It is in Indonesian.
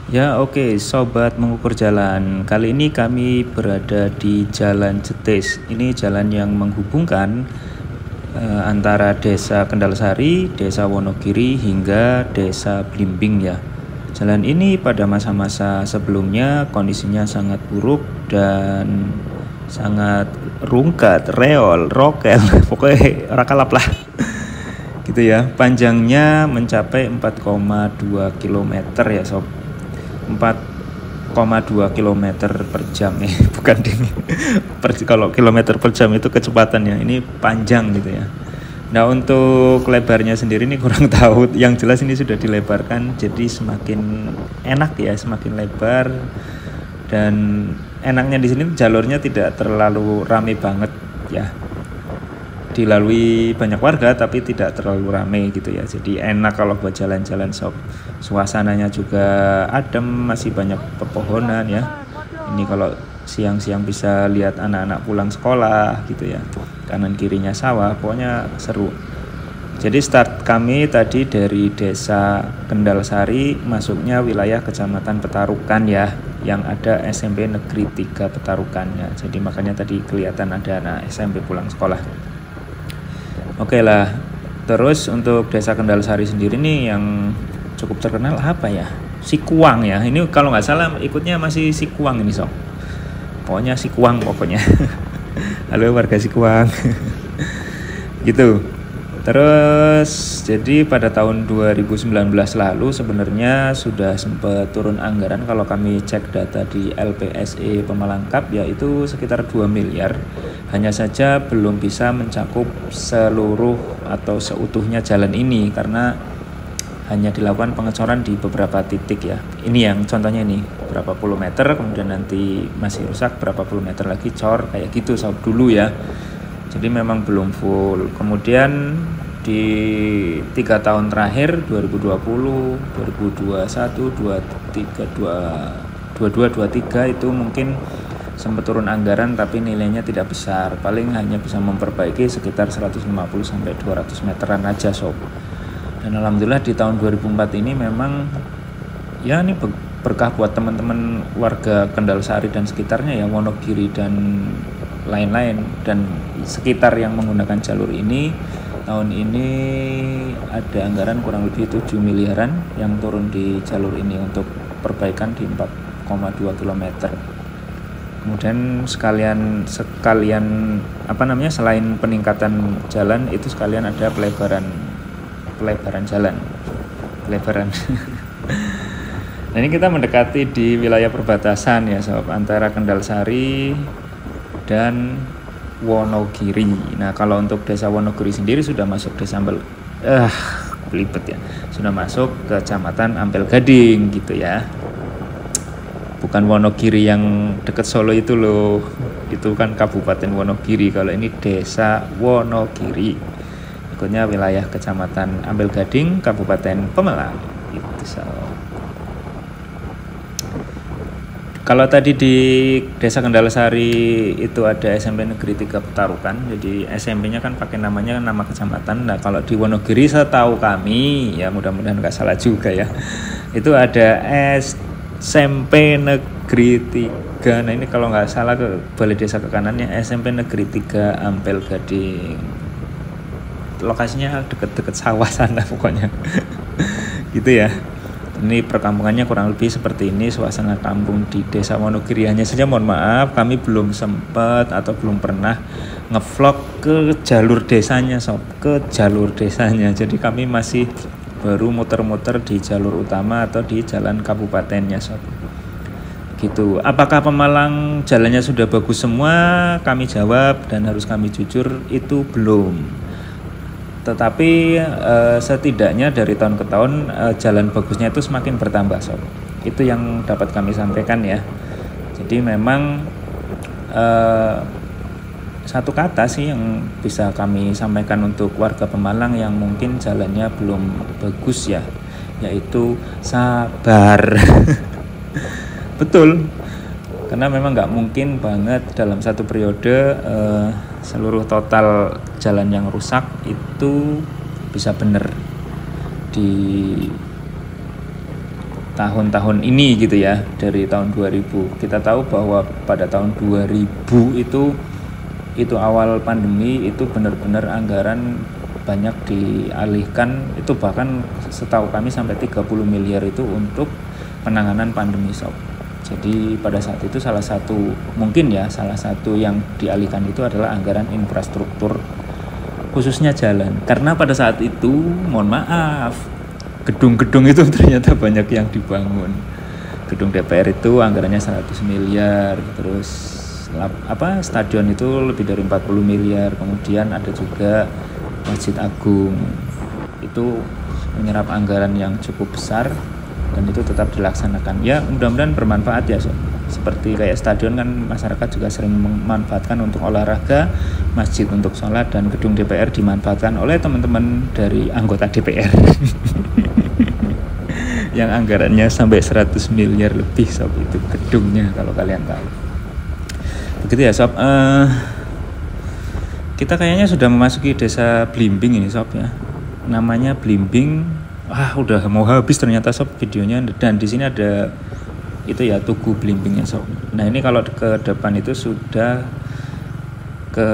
Ya, oke, sobat mengukur jalan. Kali ini kami berada di Jalan Jetis. Ini jalan yang menghubungkan antara Desa Kendalsari, Desa Wonogiri hingga Desa Blimbing ya. Jalan ini pada masa-masa sebelumnya kondisinya sangat buruk dan sangat rungkat, reol, rokel, pokoknya rakalap lah. Gitu ya. Panjangnya mencapai 4,2 km ya sob. 4,2 km per jam nih, bukan ding. Kalau kilometer per jam itu kecepatannya, ini panjang gitu ya. Nah, untuk lebarnya sendiri ini kurang tahu. Yang jelas ini sudah dilebarkan, jadi semakin enak ya, semakin lebar. Dan enaknya di sini jalurnya tidak terlalu ramai banget ya. Dilalui banyak warga tapi tidak terlalu ramai gitu ya, jadi enak kalau buat jalan-jalan sob. Suasananya juga adem, masih banyak pepohonan ya. Ini kalau siang-siang bisa lihat anak-anak pulang sekolah gitu ya, kanan kirinya sawah, pokoknya seru. Jadi start kami tadi dari Desa Kendalsari, masuknya wilayah Kecamatan Petarukan ya, yang ada SMP Negeri 3 Petarukan ya. Jadi makanya tadi kelihatan ada anak SMP pulang sekolah. Oke lah, terus untuk Desa Kendalsari sendiri nih yang cukup terkenal apa ya? Sikuang ya, ini kalau nggak salah ikutnya masih Sikuang ini sob. Pokoknya Sikuang pokoknya. Halo warga Sikuang. Gitu. Terus jadi pada tahun 2019 lalu sebenarnya sudah sempat turun anggaran, kalau kami cek data di LPSE Pemalangkap yaitu sekitar 2 miliar. Hanya saja belum bisa mencakup seluruh atau seutuhnya jalan ini karena hanya dilakukan pengecoran di beberapa titik ya. Ini yang contohnya ini, berapa puluh meter, kemudian nanti masih rusak, berapa puluh meter lagi cor, kayak gitu sob dulu ya. Jadi memang belum full. Kemudian di 3 tahun terakhir 2020, 2021, 23, 22, 23 itu mungkin sempat turun anggaran tapi nilainya tidak besar. Paling hanya bisa memperbaiki sekitar 150 sampai 200 meteran aja sob. Dan alhamdulillah di tahun 2004 ini memang ya ini berkah buat teman-teman warga Kendalsari dan sekitarnya ya, Wonogiri dan lain-lain dan sekitar yang menggunakan jalur ini. Tahun ini ada anggaran kurang lebih 7 miliaran yang turun di jalur ini untuk perbaikan di 4,2 km. Kemudian sekalian apa namanya, selain peningkatan jalan itu sekalian ada pelebaran jalan. Nah, ini kita mendekati di wilayah perbatasan ya sob, antara Kendalsari dan Wonogiri. Nah, kalau untuk Desa Wonogiri sendiri sudah masuk desa belibet ya. Sudah masuk ke Kecamatan Ampel Gading gitu ya. Bukan Wonogiri yang dekat Solo itu loh. Itu kan Kabupaten Wonogiri. Kalau ini Desa Wonogiri. Ikutnya wilayah Kecamatan Ampel Gading, Kabupaten Pemalang. Gitu so. Kalau tadi di Desa Kendalsari itu ada SMP Negeri 3 Petarukan, jadi SMP-nya kan pakai nama kecamatan. Nah, kalau di Wonogiri setahu kami, ya mudah-mudahan nggak salah juga ya, itu ada SMP Negeri 3. Nah, ini kalau nggak salah ke Balai Desa ke kanannya SMP Negeri 3 Ampel Gading. Lokasinya deket-deket sawah sana pokoknya. Gitu ya. Ini perkampungannya kurang lebih seperti ini suasana kampung di Desa Wonogiri. Hanya saja mohon maaf kami belum sempat atau belum pernah ngevlog ke jalur desanya sob, ke jalur desanya. Jadi kami masih baru muter-muter di jalur utama atau di jalan kabupatennya sob. Gitu. Apakah Pemalang jalannya sudah bagus semua? Kami jawab dan harus kami jujur, itu belum. Tetapi setidaknya dari tahun ke tahun jalan bagusnya itu semakin bertambah sob. Itu yang dapat kami sampaikan ya. Jadi memang satu kata sih yang bisa kami sampaikan untuk warga Pemalang yang mungkin jalannya belum bagus ya, yaitu sabar. Betul, karena memang nggak mungkin banget dalam satu periode seluruh total jalan yang rusak itu bisa benar tahun-tahun ini gitu ya, dari tahun 2000. Kita tahu bahwa pada tahun 2000 itu awal pandemi itu benar-benar anggaran banyak dialihkan, itu bahkan setahu kami sampai 30 miliar itu untuk penanganan pandemi sob. Jadi pada saat itu salah satu yang dialihkan itu adalah anggaran infrastruktur, khususnya jalan. Karena pada saat itu, mohon maaf, gedung-gedung itu ternyata banyak yang dibangun. Gedung DPR itu anggarannya 100 miliar, terus stadion itu lebih dari 40 miliar. Kemudian ada juga Masjid Agung, itu menyerap anggaran yang cukup besar dan itu tetap dilaksanakan. Ya mudah-mudahan bermanfaat ya. Seperti kayak stadion kan masyarakat juga sering memanfaatkan untuk olahraga, masjid untuk sholat, dan gedung DPR dimanfaatkan oleh teman-teman dari anggota DPR yang anggarannya sampai 100 miliar lebih sob, itu gedungnya kalau kalian tahu. Begitu ya sob. Kita kayaknya sudah memasuki desa Blimbing ini sob ya. Namanya Blimbing. Udah mau habis ternyata sob videonya, dan di sini ada itu ya Tugu Blimbingnya sob. Nah ini kalau ke depan itu sudah ke